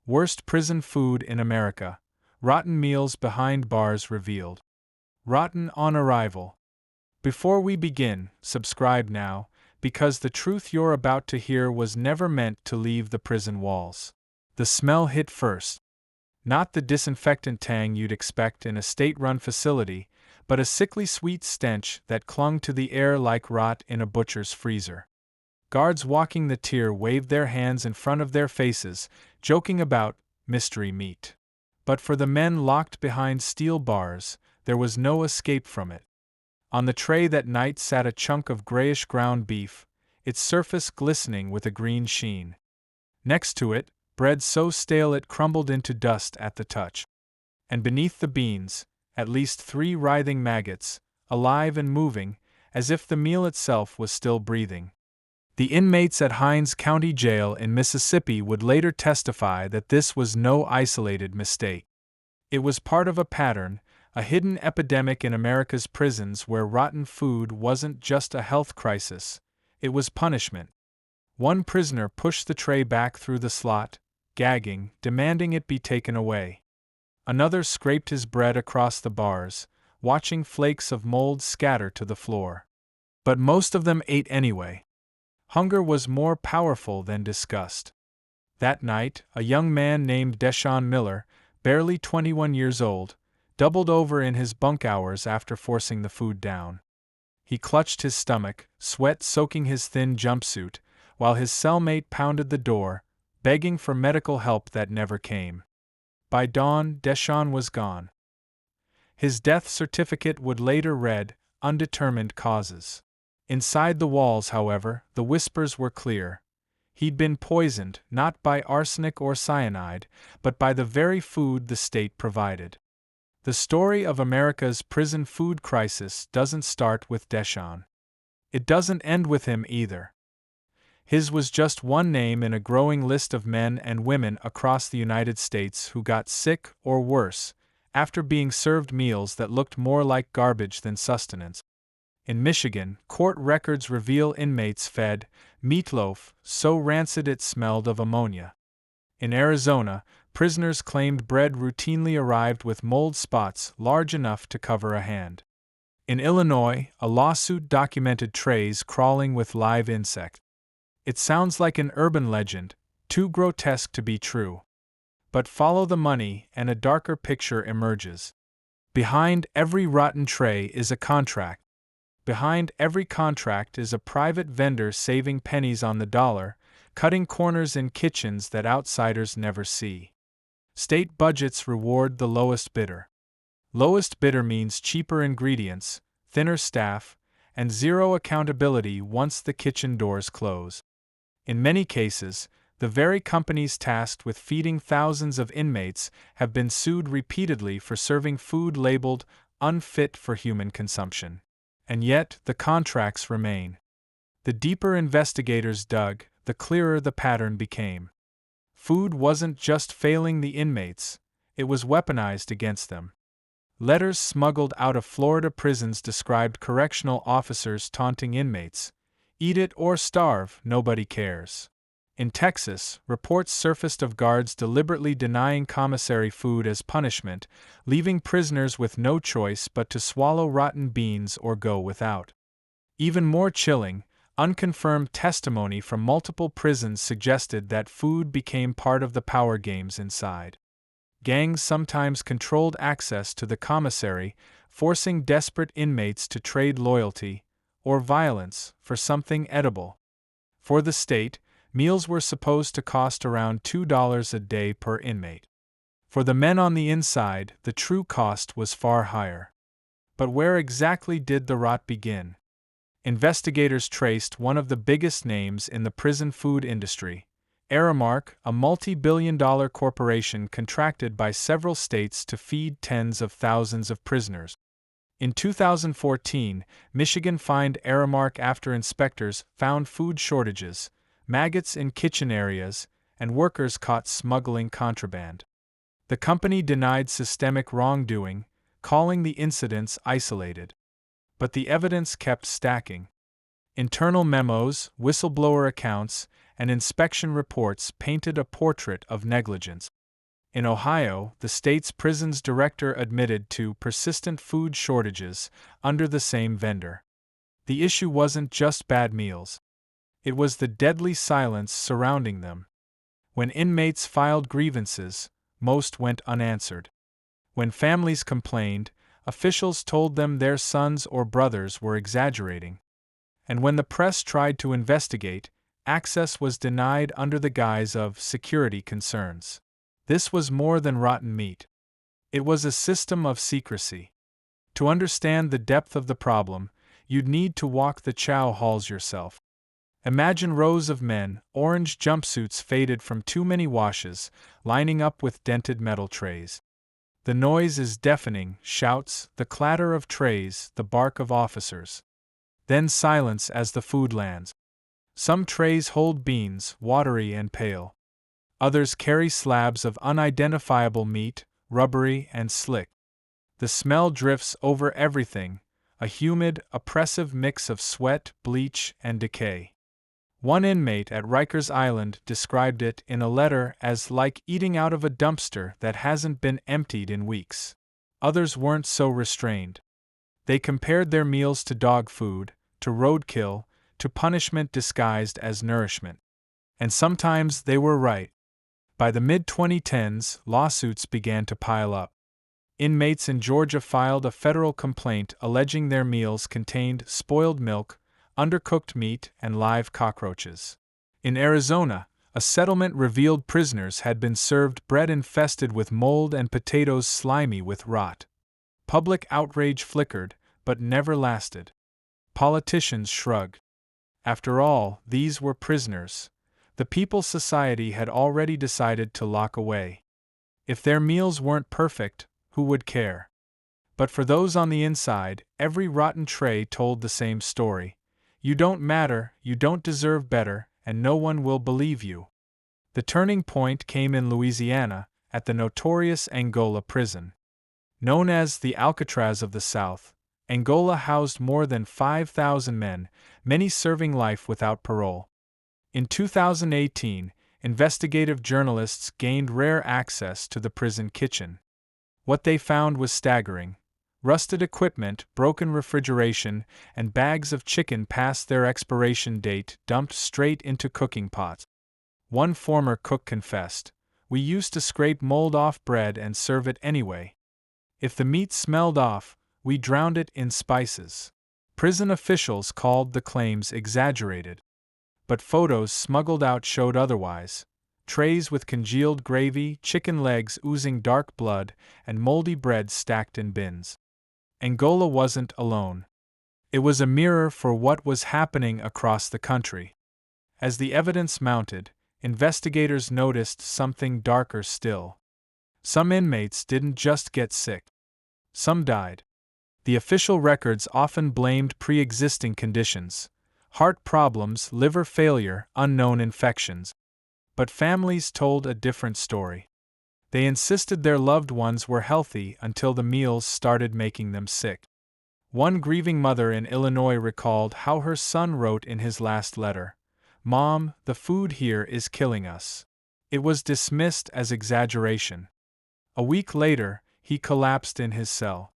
Worst prison food in America. Rotten meals behind bars revealed. Rotten on arrival. Before we begin, subscribe now, because the truth you're about to hear was never meant to leave the prison walls. The smell hit first. Not the disinfectant tang you'd expect in a state-run facility, but a sickly sweet stench that clung to the air like rot in a butcher's freezer. Guards walking the tier waved their hands in front of their faces, joking about mystery meat. But for the men locked behind steel bars, there was no escape from it. On the tray that night sat a chunk of grayish ground beef, its surface glistening with a green sheen. Next to it, bread so stale it crumbled into dust at the touch. And beneath the beans, at least 3 writhing maggots, alive and moving, as if the meal itself was still breathing. The inmates at Hinds County Jail in Mississippi would later testify that this was no isolated mistake. It was part of a pattern, a hidden epidemic in America's prisons where rotten food wasn't just a health crisis, it was punishment. One prisoner pushed the tray back through the slot, gagging, demanding it be taken away. Another scraped his bread across the bars, watching flakes of mold scatter to the floor. But most of them ate anyway. Hunger was more powerful than disgust. That night, a young man named Deshaun Miller, barely 21 years old, doubled over in his bunk hours after forcing the food down. He clutched his stomach, sweat soaking his thin jumpsuit, while his cellmate pounded the door, begging for medical help that never came. By dawn, Deshaun was gone. His death certificate would later read, undetermined causes. Inside the walls, however, the whispers were clear. He'd been poisoned, not by arsenic or cyanide, but by the very food the state provided. The story of America's prison food crisis doesn't start with Deshaun. It doesn't end with him either. His was just one name in a growing list of men and women across the United States who got sick or worse after being served meals that looked more like garbage than sustenance. In Michigan, court records reveal inmates fed meatloaf so rancid it smelled of ammonia. In Arizona, prisoners claimed bread routinely arrived with mold spots large enough to cover a hand. In Illinois, a lawsuit documented trays crawling with live insects. It sounds like an urban legend, too grotesque to be true. But follow the money and a darker picture emerges. Behind every rotten tray is a contract. Behind every contract is a private vendor saving pennies on the dollar, cutting corners in kitchens that outsiders never see. State budgets reward the lowest bidder. Lowest bidder means cheaper ingredients, thinner staff, and zero accountability once the kitchen doors close. In many cases, the very companies tasked with feeding thousands of inmates have been sued repeatedly for serving food labeled unfit for human consumption. And yet, the contracts remain. The deeper investigators dug, the clearer the pattern became. Food wasn't just failing the inmates, it was weaponized against them. Letters smuggled out of Florida prisons described correctional officers taunting inmates. Eat it or starve, nobody cares. In Texas, reports surfaced of guards deliberately denying commissary food as punishment, leaving prisoners with no choice but to swallow rotten beans or go without. Even more chilling, unconfirmed testimony from multiple prisons suggested that food became part of the power games inside. Gangs sometimes controlled access to the commissary, forcing desperate inmates to trade loyalty or violence for something edible. For the state, meals were supposed to cost around $2 a day per inmate. For the men on the inside, the true cost was far higher. But where exactly did the rot begin? Investigators traced one of the biggest names in the prison food industry, Aramark, a multi-billion-dollar corporation contracted by several states to feed tens of thousands of prisoners. In 2014, Michigan fined Aramark after inspectors found food shortages, maggots in kitchen areas, and workers caught smuggling contraband. The company denied systemic wrongdoing, calling the incidents isolated. But the evidence kept stacking. Internal memos, whistleblower accounts, and inspection reports painted a portrait of negligence. In Ohio, the state's prisons director admitted to persistent food shortages under the same vendor. The issue wasn't just bad meals. It was the deadly silence surrounding them. When inmates filed grievances, most went unanswered. When families complained, officials told them their sons or brothers were exaggerating. And when the press tried to investigate, access was denied under the guise of security concerns. This was more than rotten meat. It was a system of secrecy. To understand the depth of the problem, you'd need to walk the chow halls yourself. Imagine rows of men, orange jumpsuits faded from too many washes, lining up with dented metal trays. The noise is deafening: shouts, the clatter of trays, the bark of officers. Then silence as the food lands. Some trays hold beans, watery and pale. Others carry slabs of unidentifiable meat, rubbery and slick. The smell drifts over everything, a humid, oppressive mix of sweat, bleach, and decay. One inmate at Rikers Island described it in a letter as like eating out of a dumpster that hasn't been emptied in weeks. Others weren't so restrained. They compared their meals to dog food, to roadkill, to punishment disguised as nourishment. And sometimes they were right. By the mid-2010s, lawsuits began to pile up. Inmates in Georgia filed a federal complaint alleging their meals contained spoiled milk, undercooked meat, and live cockroaches. In Arizona, a settlement revealed prisoners had been served bread infested with mold and potatoes slimy with rot. Public outrage flickered, but never lasted. Politicians shrugged. After all, these were prisoners. The People's Society had already decided to lock away. If their meals weren't perfect, who would care? But for those on the inside, every rotten tray told the same story. You don't matter, you don't deserve better, and no one will believe you. The turning point came in Louisiana, at the notorious Angola prison. Known as the Alcatraz of the South, Angola housed more than 5,000 men, many serving life without parole. In 2018, investigative journalists gained rare access to the prison kitchen. What they found was staggering. Rusted equipment, broken refrigeration, and bags of chicken past their expiration date dumped straight into cooking pots. One former cook confessed, "We used to scrape mold off bread and serve it anyway. If the meat smelled off, we drowned it in spices." Prison officials called the claims exaggerated. But photos smuggled out showed otherwise. Trays with congealed gravy, chicken legs oozing dark blood, and moldy bread stacked in bins. Angola wasn't alone. It was a mirror for what was happening across the country. As the evidence mounted, investigators noticed something darker still. Some inmates didn't just get sick. Some died. The official records often blamed pre-existing conditions: heart problems, liver failure, unknown infections. But families told a different story. They insisted their loved ones were healthy until the meals started making them sick. One grieving mother in Illinois recalled how her son wrote in his last letter, "Mom, the food here is killing us." It was dismissed as exaggeration. A week later, he collapsed in his cell.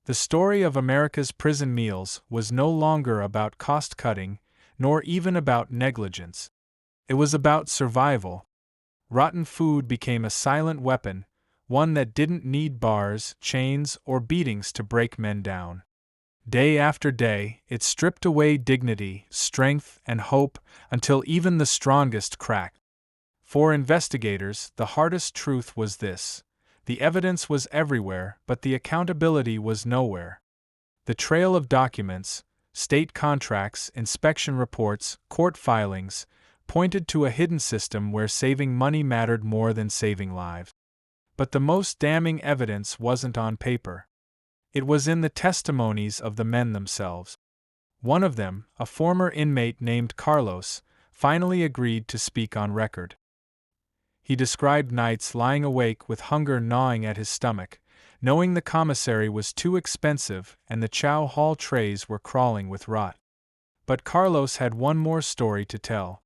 The story of America's prison meals was no longer about cost-cutting, nor even about negligence. It was about survival. Rotten food became a silent weapon, one that didn't need bars, chains, or beatings to break men down. Day after day, it stripped away dignity, strength, and hope until even the strongest cracked. For investigators, the hardest truth was this: the evidence was everywhere, but the accountability was nowhere. The trail of documents, state contracts, inspection reports, court filings, pointed to a hidden system where saving money mattered more than saving lives. But the most damning evidence wasn't on paper. It was in the testimonies of the men themselves. One of them, a former inmate named Carlos, finally agreed to speak on record. He described nights lying awake with hunger gnawing at his stomach, knowing the commissary was too expensive and the chow hall trays were crawling with rot. But Carlos had one more story to tell.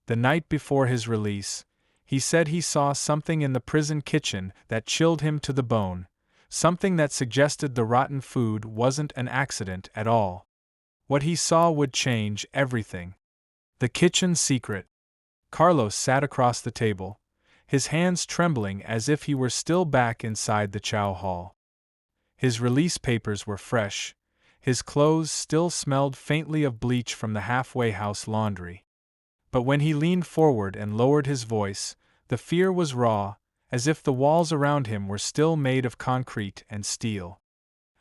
The night before his release, he said he saw something in the prison kitchen that chilled him to the bone, something that suggested the rotten food wasn't an accident at all. What he saw would change everything. The kitchen secret. Carlos sat across the table, his hands trembling as if he were still back inside the chow hall. His release papers were fresh, his clothes still smelled faintly of bleach from the halfway house laundry. But when he leaned forward and lowered his voice, the fear was raw, as if the walls around him were still made of concrete and steel.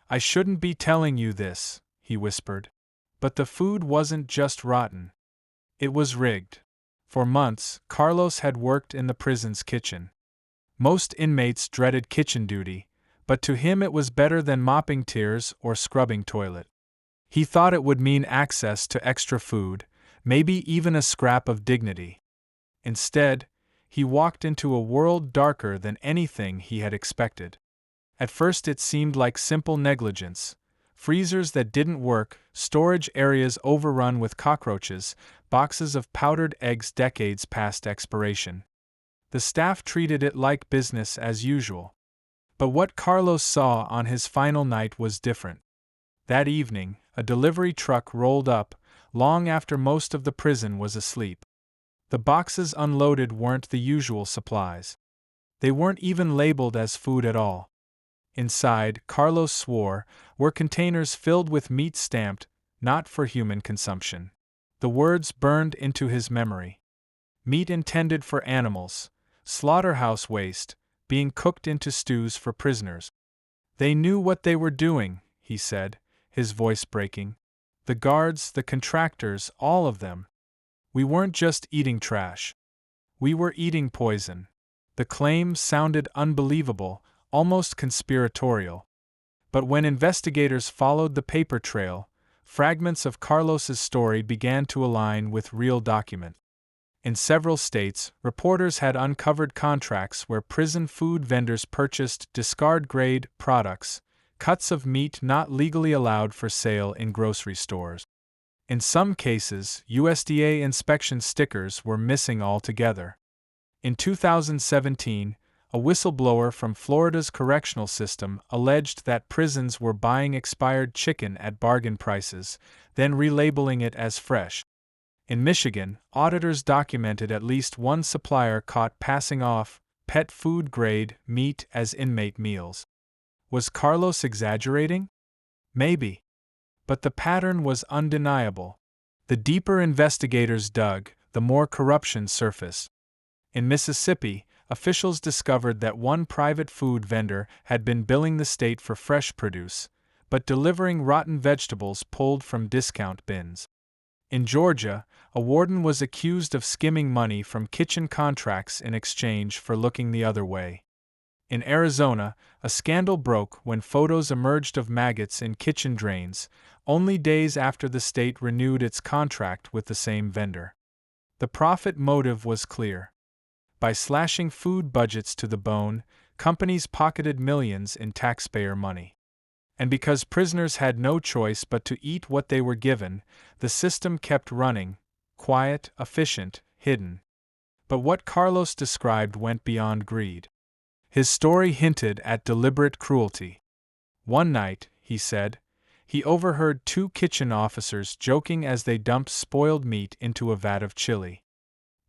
"I shouldn't be telling you this," he whispered. But the food wasn't just rotten. It was rigged. For months, Carlos had worked in the prison's kitchen. Most inmates dreaded kitchen duty, but to him it was better than mopping tiers or scrubbing toilet. He thought it would mean access to extra food, maybe even a scrap of dignity. Instead, he walked into a world darker than anything he had expected. At first it seemed like simple negligence. Freezers that didn't work, storage areas overrun with cockroaches, boxes of powdered eggs decades past expiration. The staff treated it like business as usual. But what Carlos saw on his final night was different. That evening, a delivery truck rolled up, long after most of the prison was asleep. The boxes unloaded weren't the usual supplies. They weren't even labeled as food at all. Inside, Carlos swore, were containers filled with meat stamped, "not for human consumption." The words burned into his memory. Meat intended for animals, slaughterhouse waste, being cooked into stews for prisoners. They knew what they were doing, he said, his voice breaking. The guards, the contractors, all of them. We weren't just eating trash. We were eating poison. The claim sounded unbelievable, almost conspiratorial. But when investigators followed the paper trail, fragments of Carlos's story began to align with real documents. In several states, reporters had uncovered contracts where prison food vendors purchased discard-grade products, cuts of meat not legally allowed for sale in grocery stores. In some cases, USDA inspection stickers were missing altogether. In 2017, a whistleblower from Florida's correctional system alleged that prisons were buying expired chicken at bargain prices, then relabeling it as fresh. In Michigan, auditors documented at least one supplier caught passing off pet food grade meat as inmate meals. Was Carlos exaggerating? Maybe. But the pattern was undeniable. The deeper investigators dug, the more corruption surfaced. In Mississippi, officials discovered that one private food vendor had been billing the state for fresh produce, but delivering rotten vegetables pulled from discount bins. In Georgia, a warden was accused of skimming money from kitchen contracts in exchange for looking the other way. In Arizona, a scandal broke when photos emerged of maggots in kitchen drains, only days after the state renewed its contract with the same vendor. The profit motive was clear. By slashing food budgets to the bone, companies pocketed millions in taxpayer money. And because prisoners had no choice but to eat what they were given, the system kept running, quiet, efficient, hidden. But what Carlos described went beyond greed. His story hinted at deliberate cruelty. One night, he said, he overheard two kitchen officers joking as they dumped spoiled meat into a vat of chili.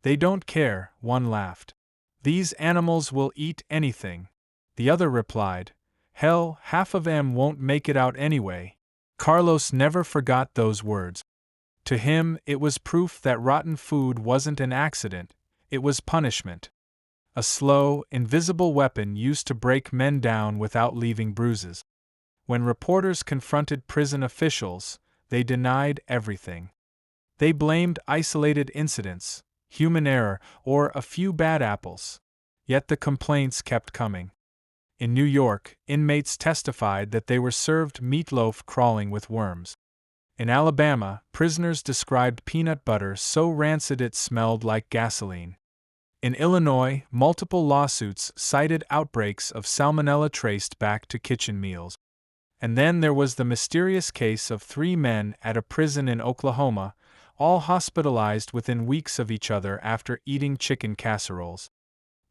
"They don't care," one laughed. "These animals will eat anything." The other replied, "Hell, half of 'em won't make it out anyway." Carlos never forgot those words. To him, it was proof that rotten food wasn't an accident, it was punishment. A slow, invisible weapon used to break men down without leaving bruises. When reporters confronted prison officials, they denied everything. They blamed isolated incidents, human error, or a few bad apples. Yet the complaints kept coming. In New York, inmates testified that they were served meatloaf crawling with worms. In Alabama, prisoners described peanut butter so rancid it smelled like gasoline. In Illinois, multiple lawsuits cited outbreaks of salmonella traced back to kitchen meals. And then there was the mysterious case of 3 men at a prison in Oklahoma, all hospitalized within weeks of each other after eating chicken casseroles.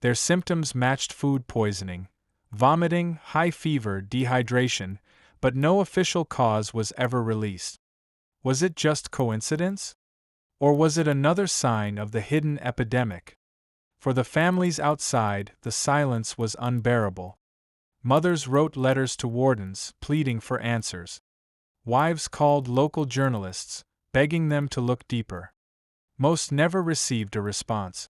Their symptoms matched food poisoning: vomiting, high fever, dehydration, but no official cause was ever released. Was it just coincidence? Or was it another sign of the hidden epidemic? For the families outside, the silence was unbearable. Mothers wrote letters to wardens, pleading for answers. Wives called local journalists, begging them to look deeper. Most never received a response.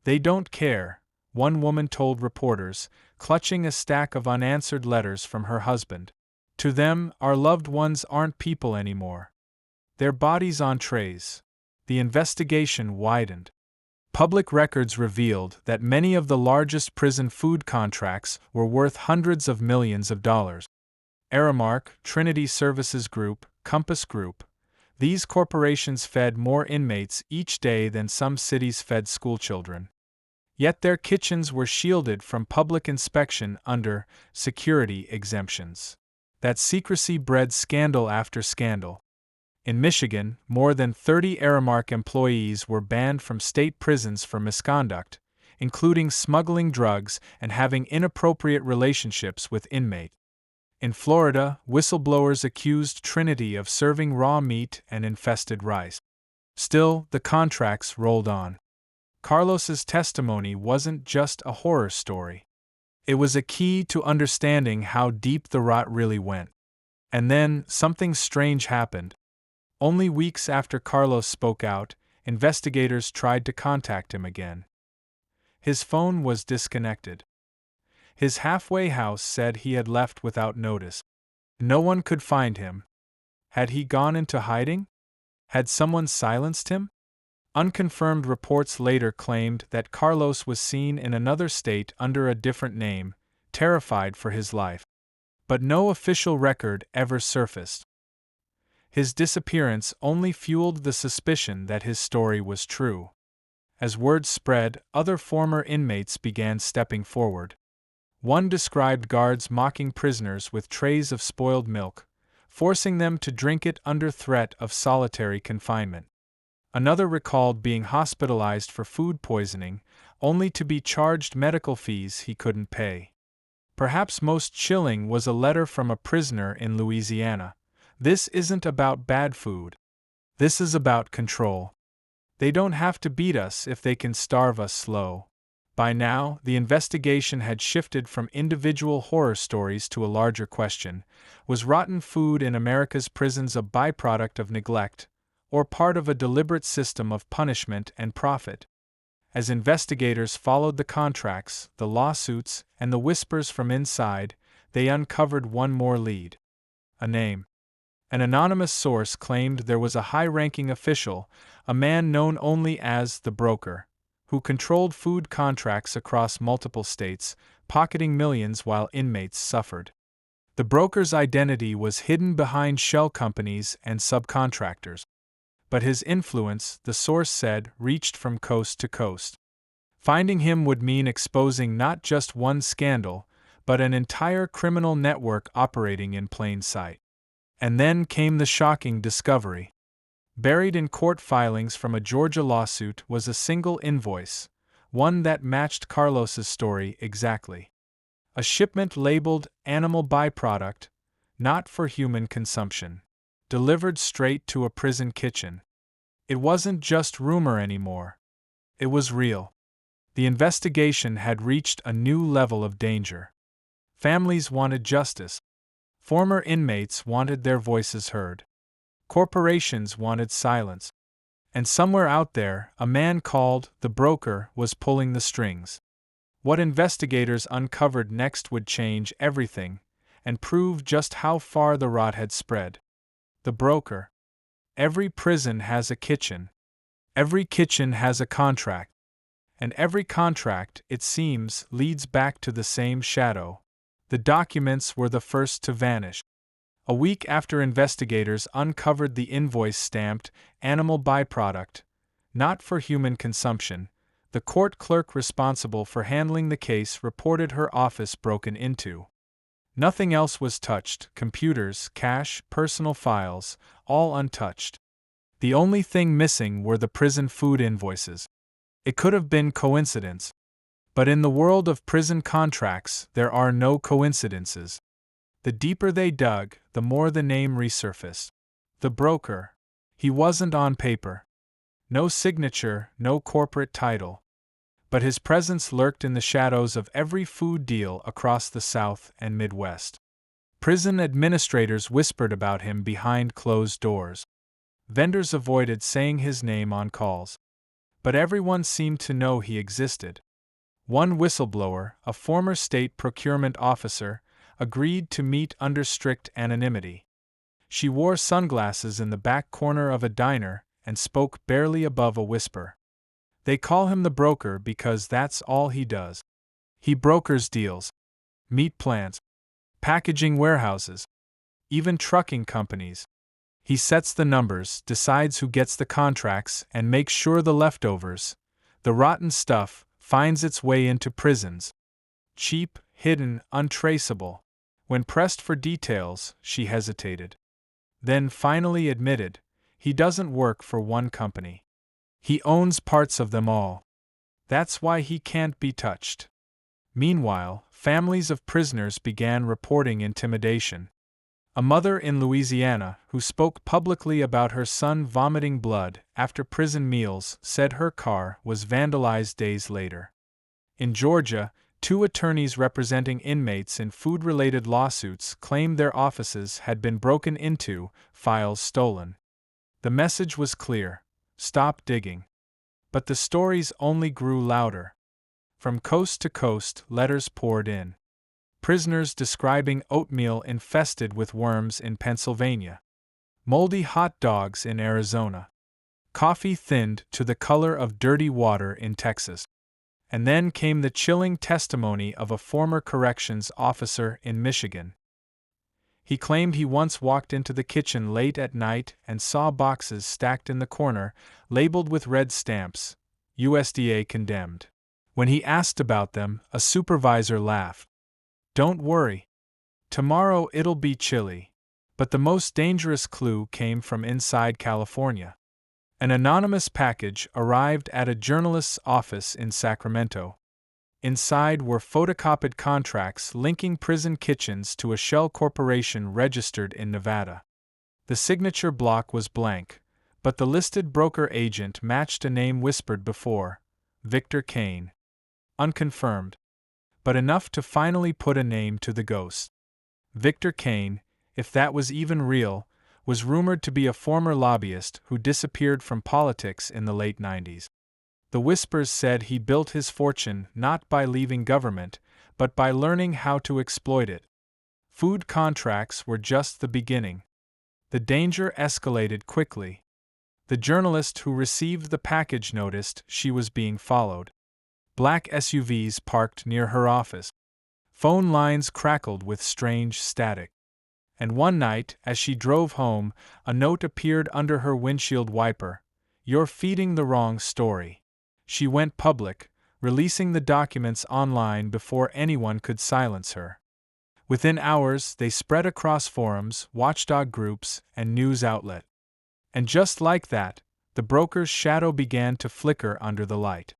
"They don't care," one woman told reporters, clutching a stack of unanswered letters from her husband. "To them, our loved ones aren't people anymore. They're bodies on trays." The investigation widened. Public records revealed that many of the largest prison food contracts were worth hundreds of millions of dollars. Aramark, Trinity Services Group, Compass Group. These corporations fed more inmates each day than some cities fed schoolchildren. Yet their kitchens were shielded from public inspection under security exemptions. That secrecy bred scandal after scandal. In Michigan, more than 30 Aramark employees were banned from state prisons for misconduct, including smuggling drugs and having inappropriate relationships with inmates. In Florida, whistleblowers accused Trinity of serving raw meat and infested rice. Still, the contracts rolled on. Carlos's testimony wasn't just a horror story. It was a key to understanding how deep the rot really went. And then, something strange happened. Only weeks after Carlos spoke out, investigators tried to contact him again. His phone was disconnected. His halfway house said he had left without notice. No one could find him. Had he gone into hiding? Had someone silenced him? Unconfirmed reports later claimed that Carlos was seen in another state under a different name, terrified for his life. But no official record ever surfaced. His disappearance only fueled the suspicion that his story was true. As word spread, other former inmates began stepping forward. One described guards mocking prisoners with trays of spoiled milk, forcing them to drink it under threat of solitary confinement. Another recalled being hospitalized for food poisoning, only to be charged medical fees he couldn't pay. Perhaps most chilling was a letter from a prisoner in Louisiana. "This isn't about bad food. This is about control. They don't have to beat us if they can starve us slow." By now, the investigation had shifted from individual horror stories to a larger question: was rotten food in America's prisons a byproduct of neglect, or part of a deliberate system of punishment and profit? As investigators followed the contracts, the lawsuits, and the whispers from inside, they uncovered one more lead. A name. An anonymous source claimed there was a high-ranking official, a man known only as the broker, who controlled food contracts across multiple states, pocketing millions while inmates suffered. The broker's identity was hidden behind shell companies and subcontractors. But his influence, the source said, reached from coast to coast. Finding him would mean exposing not just one scandal, but an entire criminal network operating in plain sight. And then came the shocking discovery. Buried in court filings from a Georgia lawsuit was a single invoice, one that matched Carlos's story exactly. A shipment labeled animal byproduct, not for human consumption, delivered straight to a prison kitchen. It wasn't just rumor anymore. It was real. The investigation had reached a new level of danger. Families wanted justice. Former inmates wanted their voices heard. Corporations wanted silence. And somewhere out there, a man called the broker was pulling the strings. What investigators uncovered next would change everything, and prove just how far the rot had spread. The broker. Every prison has a kitchen. Every kitchen has a contract. And every contract, it seems, leads back to the same shadow. The documents were the first to vanish. A week after investigators uncovered the invoice stamped animal byproduct, not for human consumption, the court clerk responsible for handling the case reported her office broken into. Nothing else was touched: computers, cash, personal files, all untouched. The only thing missing were the prison food invoices. It could have been coincidence. But in the world of prison contracts, there are no coincidences. The deeper they dug, the more the name resurfaced. The broker. He wasn't on paper. No signature, no corporate title. But his presence lurked in the shadows of every food deal across the South and Midwest. Prison administrators whispered about him behind closed doors. Vendors avoided saying his name on calls. But everyone seemed to know he existed. One whistleblower, a former state procurement officer, agreed to meet under strict anonymity. She wore sunglasses in the back corner of a diner and spoke barely above a whisper. They call him the broker because that's all he does. He brokers deals. Meat plants. Packaging warehouses. Even trucking companies. He sets the numbers, decides who gets the contracts, and makes sure the leftovers, the rotten stuff, finds its way into prisons. Cheap, hidden, untraceable. When pressed for details, she hesitated. Then finally admitted, he doesn't work for one company. He owns parts of them all. That's why he can't be touched. Meanwhile, families of prisoners began reporting intimidation. A mother in Louisiana, who spoke publicly about her son vomiting blood after prison meals, said her car was vandalized days later. In Georgia, 2 attorneys representing inmates in food-related lawsuits claimed their offices had been broken into, files stolen. The message was clear: stop digging. But the stories only grew louder. From coast to coast, letters poured in. Prisoners describing oatmeal infested with worms in Pennsylvania. Moldy hot dogs in Arizona. Coffee thinned to the color of dirty water in Texas. And then came the chilling testimony of a former corrections officer in Michigan. He claimed he once walked into the kitchen late at night and saw boxes stacked in the corner, labeled with red stamps, USDA condemned. When he asked about them, a supervisor laughed. Don't worry. Tomorrow it'll be chilly. But the most dangerous clue came from inside California. An anonymous package arrived at a journalist's office in Sacramento. Inside were photocopied contracts linking prison kitchens to a shell corporation registered in Nevada. The signature block was blank, but the listed broker agent matched a name whispered before: Victor Kane. Unconfirmed, but enough to finally put a name to the ghost. Victor Kane, if that was even real, was rumored to be a former lobbyist who disappeared from politics in the late 90s. The whispers said he built his fortune not by leaving government, but by learning how to exploit it. Food contracts were just the beginning. The danger escalated quickly. The journalist who received the package noticed she was being followed. Black SUVs parked near her office. Phone lines crackled with strange static. And one night, as she drove home, a note appeared under her windshield wiper: "You're feeding the wrong story." She went public, releasing the documents online before anyone could silence her. Within hours, they spread across forums, watchdog groups, and news outlets. And just like that, the broker's shadow began to flicker under the light.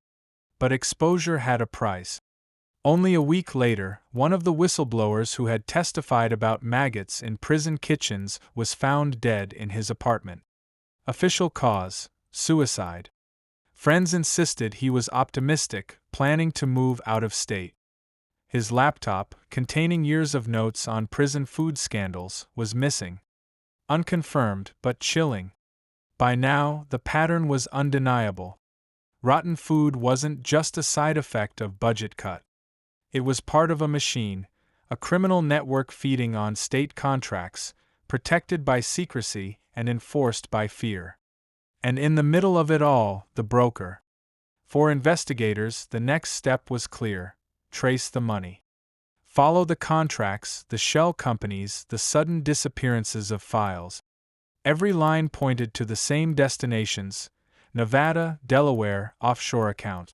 But exposure had a price. Only a week later, one of the whistleblowers who had testified about maggots in prison kitchens was found dead in his apartment. Official cause: suicide. Friends insisted he was optimistic, planning to move out of state. His laptop, containing years of notes on prison food scandals, was missing. Unconfirmed, but chilling. By now, the pattern was undeniable. Rotten food wasn't just a side effect of budget cut. It was part of a machine, a criminal network feeding on state contracts, protected by secrecy and enforced by fear. And in the middle of it all, the broker. For investigators, the next step was clear: trace the money. Follow the contracts, the shell companies, the sudden disappearances of files. Every line pointed to the same destinations: Nevada, Delaware, offshore account.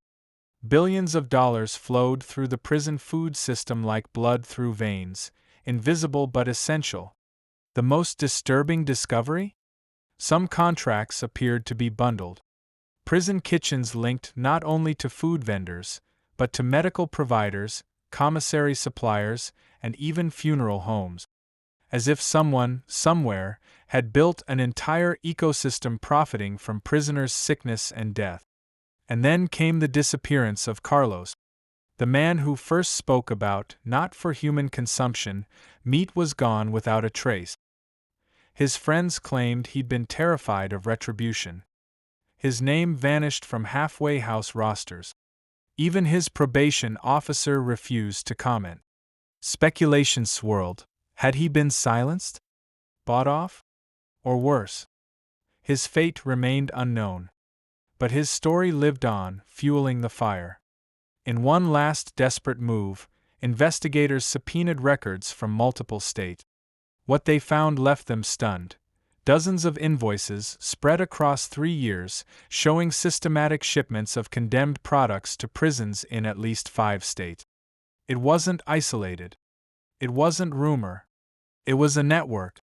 Billions of dollars flowed through the prison food system like blood through veins, invisible but essential. The most disturbing discovery? Some contracts appeared to be bundled. Prison kitchens linked not only to food vendors, but to medical providers, commissary suppliers, and even funeral homes. As if someone, somewhere, had built an entire ecosystem profiting from prisoners' sickness and death. And then came the disappearance of Carlos. The man who first spoke about, not for human consumption, meat was gone without a trace. His friends claimed he'd been terrified of retribution. His name vanished from halfway house rosters. Even his probation officer refused to comment. Speculation swirled. Had he been silenced? Bought off? Or worse? His fate remained unknown. But his story lived on, fueling the fire. In one last desperate move, investigators subpoenaed records from multiple states. What they found left them stunned. Dozens of invoices, spread across 3 years, showing systematic shipments of condemned products to prisons in at least 5 states. It wasn't isolated. It wasn't rumor. It was a network.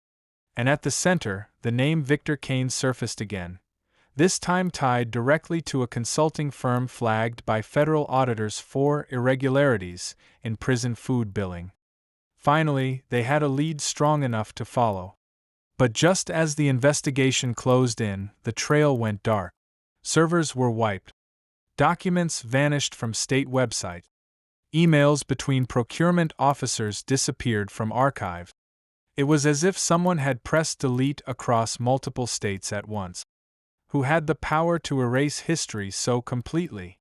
And at the center, the name Victor Kane surfaced again. This time tied directly to a consulting firm flagged by federal auditors for irregularities in prison food billing. Finally, they had a lead strong enough to follow. But just as the investigation closed in, the trail went dark. Servers were wiped. Documents vanished from state websites. Emails between procurement officers disappeared from archives. It was as if someone had pressed delete across multiple states at once. Who had the power to erase history so completely?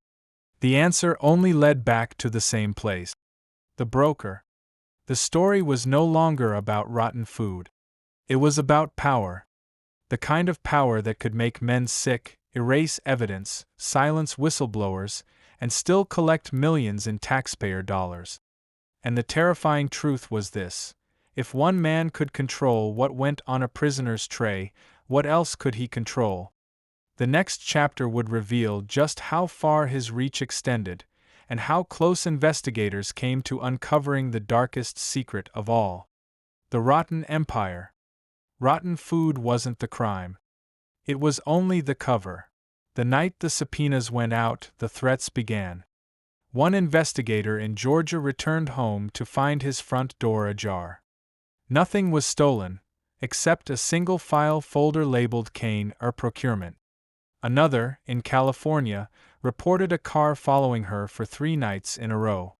The answer only led back to the same place. The broker. The story was no longer about rotten food. It was about power. The kind of power that could make men sick, erase evidence, silence whistleblowers, and still collect millions in taxpayer dollars. And the terrifying truth was this: if one man could control what went on a prisoner's tray, what else could he control? The next chapter would reveal just how far his reach extended, and how close investigators came to uncovering the darkest secret of all. The rotten empire. Rotten food wasn't the crime. It was only the cover. The night the subpoenas went out, the threats began. One investigator in Georgia returned home to find his front door ajar. Nothing was stolen, except a single file folder labeled Kane or Procurement. Another, in California, reported a car following her for 3 nights in a row.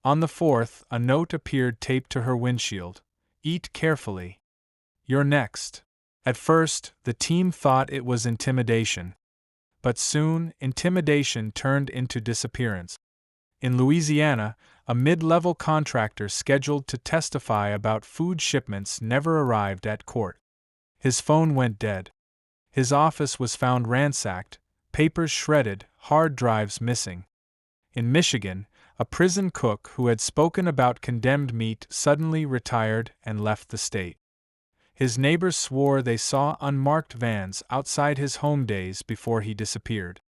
On the 4th, a note appeared taped to her windshield. Eat carefully. You're next. At first, the team thought it was intimidation. But soon, intimidation turned into disappearance. In Louisiana, a mid-level contractor scheduled to testify about food shipments never arrived at court. His phone went dead. His office was found ransacked, papers shredded, hard drives missing. In Michigan, a prison cook who had spoken about condemned meat suddenly retired and left the state. His neighbors swore they saw unmarked vans outside his home days before he disappeared.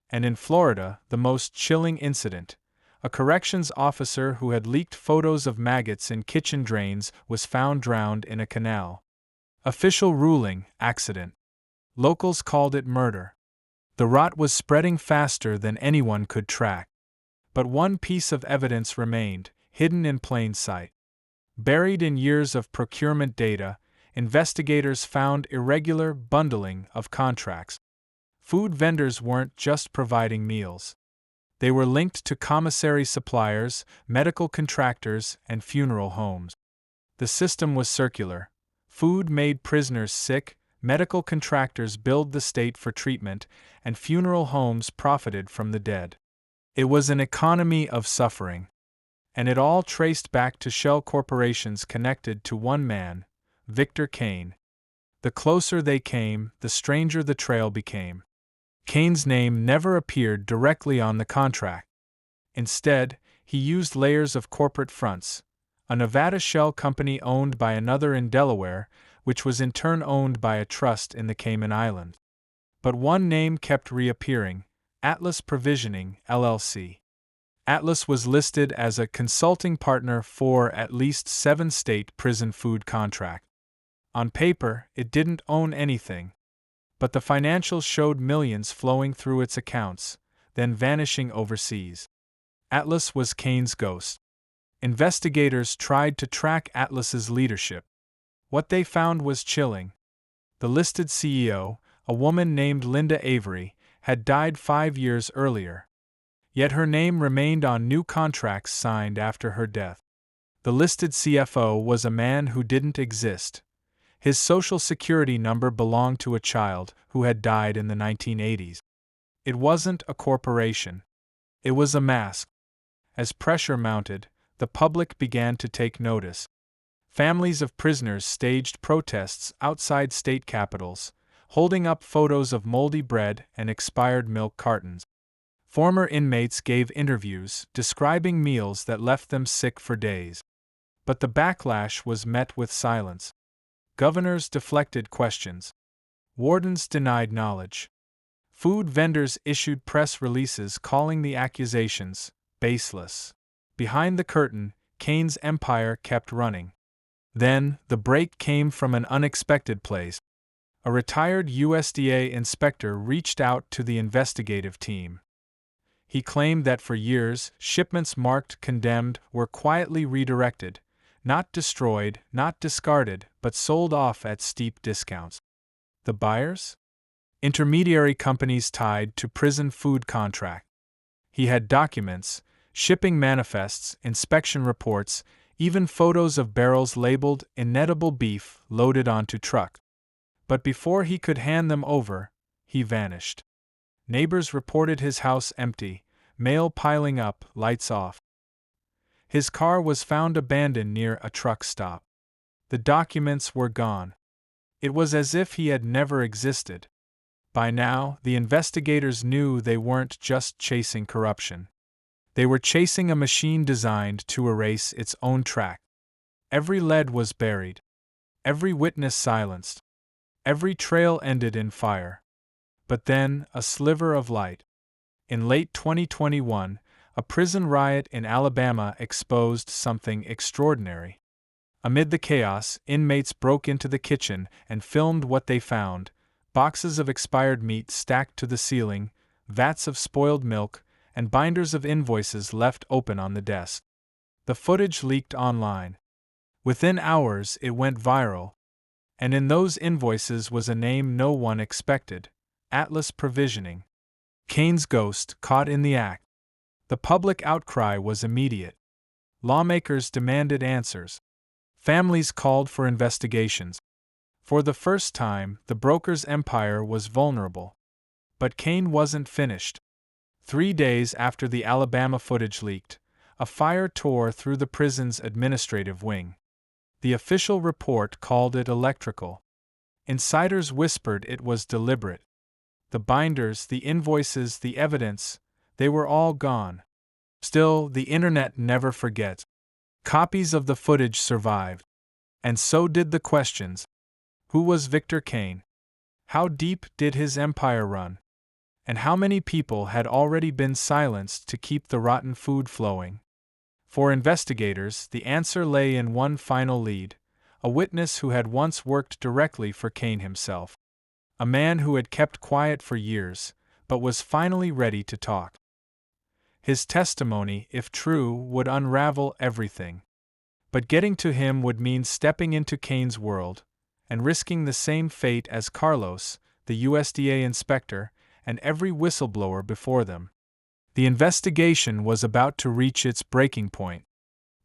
And in Florida, the most chilling incident: a corrections officer who had leaked photos of maggots in kitchen drains was found drowned in a canal. Official ruling: accident. Locals called it murder. The rot was spreading faster than anyone could track. But one piece of evidence remained, hidden in plain sight. Buried in years of procurement data, investigators found irregular bundling of contracts. Food vendors weren't just providing meals. They were linked to commissary suppliers, medical contractors, and funeral homes. The system was circular. Food made prisoners sick, medical contractors billed the state for treatment, and funeral homes profited from the dead. It was an economy of suffering. And it all traced back to shell corporations connected to one man, Victor Kane. The closer they came, the stranger the trail became. Kane's name never appeared directly on the contract. Instead, he used layers of corporate fronts: a Nevada shell company owned by another in Delaware, which was in turn owned by a trust in the Cayman Islands. But one name kept reappearing: Atlas Provisioning, LLC. Atlas was listed as a consulting partner for at least 7 state prison food contracts. On paper, it didn't own anything, But the financials showed millions flowing through its accounts, then vanishing overseas. Atlas was Kane's ghost. Investigators tried to track Atlas's leadership. What they found was chilling. The listed CEO, a woman named Linda Avery, had died 5 years earlier. Yet her name remained on new contracts signed after her death. The listed CFO was a man who didn't exist. His social security number belonged to a child who had died in the 1980s. It wasn't a corporation. It was a mask. As pressure mounted, the public began to take notice. Families of prisoners staged protests outside state capitals, holding up photos of moldy bread and expired milk cartons. Former inmates gave interviews describing meals that left them sick for days. But the backlash was met with silence. Governors deflected questions. Wardens denied knowledge. Food vendors issued press releases calling the accusations baseless. Behind the curtain, Kane's empire kept running. Then, the break came from an unexpected place. A retired USDA inspector reached out to the investigative team. He claimed that for years, shipments marked condemned were quietly redirected, not destroyed, not discarded, but sold off at steep discounts. The buyers? Intermediary companies tied to prison food contract. He had documents, shipping manifests, inspection reports, even photos of barrels labeled inedible beef loaded onto truck. But before he could hand them over, he vanished. Neighbors reported his house empty, mail piling up, lights off. His car was found abandoned near a truck stop. The documents were gone. It was as if he had never existed. By now, the investigators knew they weren't just chasing corruption. They were chasing a machine designed to erase its own track. Every lead was buried. Every witness silenced. Every trail ended in fire. But then, a sliver of light. In late 2021, a prison riot in Alabama exposed something extraordinary. Amid the chaos, inmates broke into the kitchen and filmed what they found: boxes of expired meat stacked to the ceiling, vats of spoiled milk, and binders of invoices left open on the desk. The footage leaked online. Within hours, it went viral. And in those invoices was a name no one expected: Atlas Provisioning. Kane's ghost caught in the act. The public outcry was immediate. Lawmakers demanded answers. Families called for investigations. For the first time, the broker's empire was vulnerable. But Kane wasn't finished. 3 days after the Alabama footage leaked, a fire tore through the prison's administrative wing. The official report called it electrical. Insiders whispered it was deliberate. The binders, the invoices, the evidence, they were all gone. Still, the internet never forgets. Copies of the footage survived. And so did the questions. Who was Victor Kane? How deep did his empire run? And how many people had already been silenced to keep the rotten food flowing? For investigators, the answer lay in one final lead: a witness who had once worked directly for Kane himself. A man who had kept quiet for years, but was finally ready to talk. His testimony, if true, would unravel everything. But getting to him would mean stepping into Kane's world, and risking the same fate as Carlos, the USDA inspector, and every whistleblower before them. The investigation was about to reach its breaking point.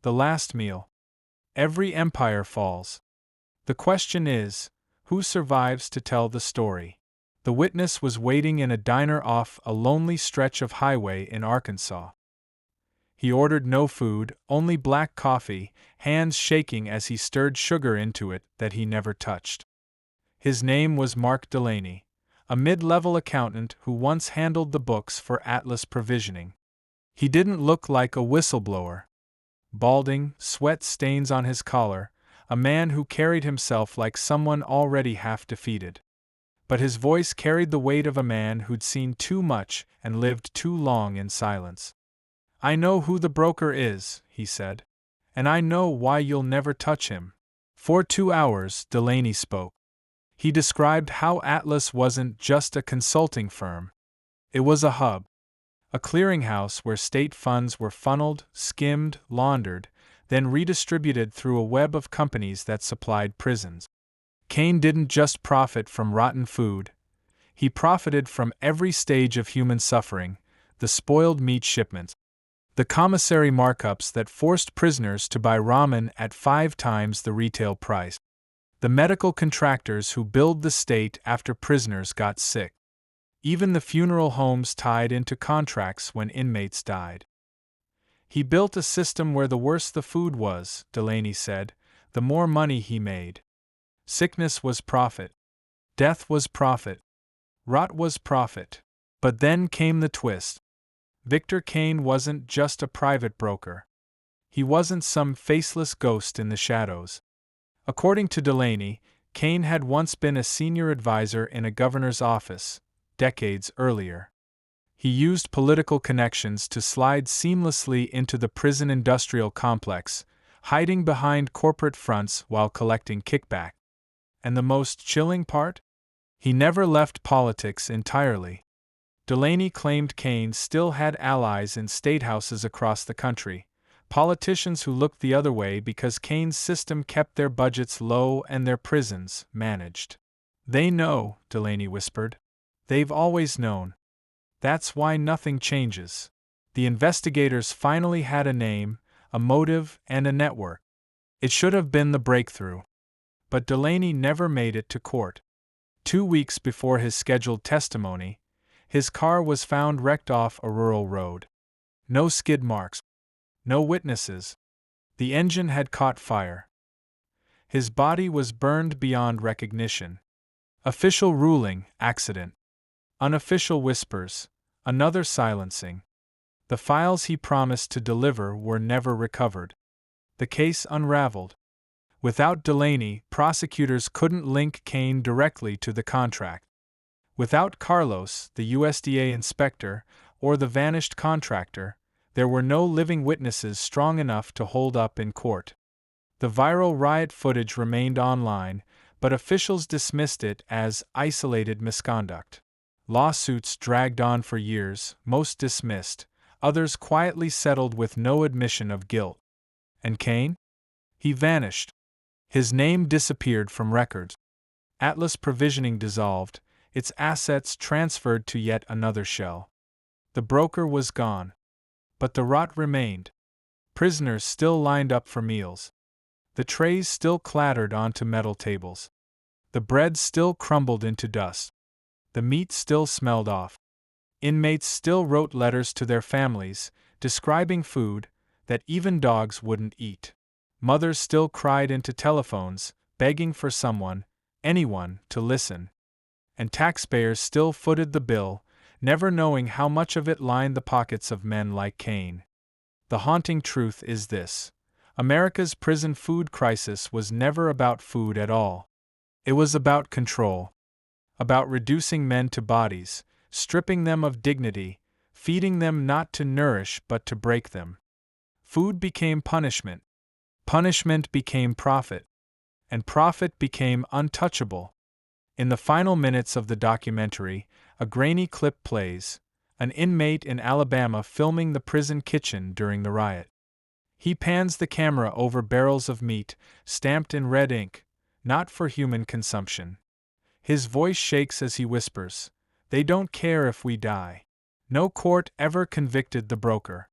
The last meal. Every empire falls. The question is, who survives to tell the story? The witness was waiting in a diner off a lonely stretch of highway in Arkansas. He ordered no food, only black coffee, hands shaking as he stirred sugar into it that he never touched. His name was Mark Delaney, a mid-level accountant who once handled the books for Atlas Provisioning. He didn't look like a whistleblower. Balding, sweat stains on his collar, a man who carried himself like someone already half defeated. But his voice carried the weight of a man who'd seen too much and lived too long in silence. "I know who the broker is," he said. "And I know why you'll never touch him." For 2 hours, Delaney spoke. He described how Atlas wasn't just a consulting firm. It was a hub, a clearinghouse where state funds were funneled, skimmed, laundered, then redistributed through a web of companies that supplied prisons. Kane didn't just profit from rotten food, he profited from every stage of human suffering: the spoiled meat shipments, the commissary markups that forced prisoners to buy ramen at 5 times the retail price, the medical contractors who billed the state after prisoners got sick, even the funeral homes tied into contracts when inmates died. He built a system where the worse the food was, Delaney said, the more money he made. Sickness was profit. Death was profit. Rot was profit. But then came the twist. Victor Kane wasn't just a private broker. He wasn't some faceless ghost in the shadows. According to Delaney, Kane had once been a senior advisor in a governor's office, decades earlier. He used political connections to slide seamlessly into the prison industrial complex, hiding behind corporate fronts while collecting kickback. And the most chilling part? He never left politics entirely. Delaney claimed Kane still had allies in statehouses across the country, politicians who looked the other way because Kane's system kept their budgets low and their prisons managed. They know, Delaney whispered. They've always known. That's why nothing changes. The investigators finally had a name, a motive, and a network. It should have been the breakthrough. But Delaney never made it to court. 2 weeks before his scheduled testimony, his car was found wrecked off a rural road. No skid marks. No witnesses. The engine had caught fire. His body was burned beyond recognition. Official ruling, accident. Unofficial whispers, another silencing. The files he promised to deliver were never recovered. The case unraveled. Without Delaney, prosecutors couldn't link Kane directly to the contract. Without Carlos, the USDA inspector, or the vanished contractor, there were no living witnesses strong enough to hold up in court. The viral riot footage remained online, but officials dismissed it as isolated misconduct. Lawsuits dragged on for years, most dismissed, others quietly settled with no admission of guilt. And Kane? He vanished. His name disappeared from records. Atlas Provisioning dissolved, its assets transferred to yet another shell. The broker was gone. But the rot remained. Prisoners still lined up for meals. The trays still clattered onto metal tables. The bread still crumbled into dust. The meat still smelled off. Inmates still wrote letters to their families, describing food that even dogs wouldn't eat. Mothers still cried into telephones, begging for someone, anyone, to listen. And taxpayers still footed the bill, never knowing how much of it lined the pockets of men like Kane. The haunting truth is this: America's prison food crisis was never about food at all. It was about control. About reducing men to bodies, stripping them of dignity, feeding them not to nourish but to break them. Food became punishment. Punishment became profit. And profit became untouchable. In the final minutes of the documentary, a grainy clip plays, an inmate in Alabama filming the prison kitchen during the riot. He pans the camera over barrels of meat, stamped in red ink, not for human consumption. His voice shakes as he whispers, "They don't care if we die." No court ever convicted the broker.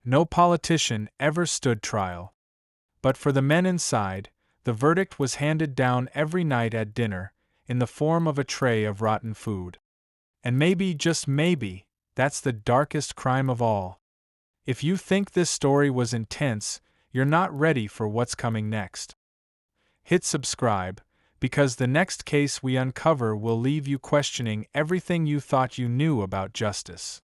No politician ever stood trial. But for the men inside, the verdict was handed down every night at dinner, in the form of a tray of rotten food. And maybe, just maybe, that's the darkest crime of all. If you think this story was intense, you're not ready for what's coming next. Hit subscribe, because the next case we uncover will leave you questioning everything you thought you knew about justice.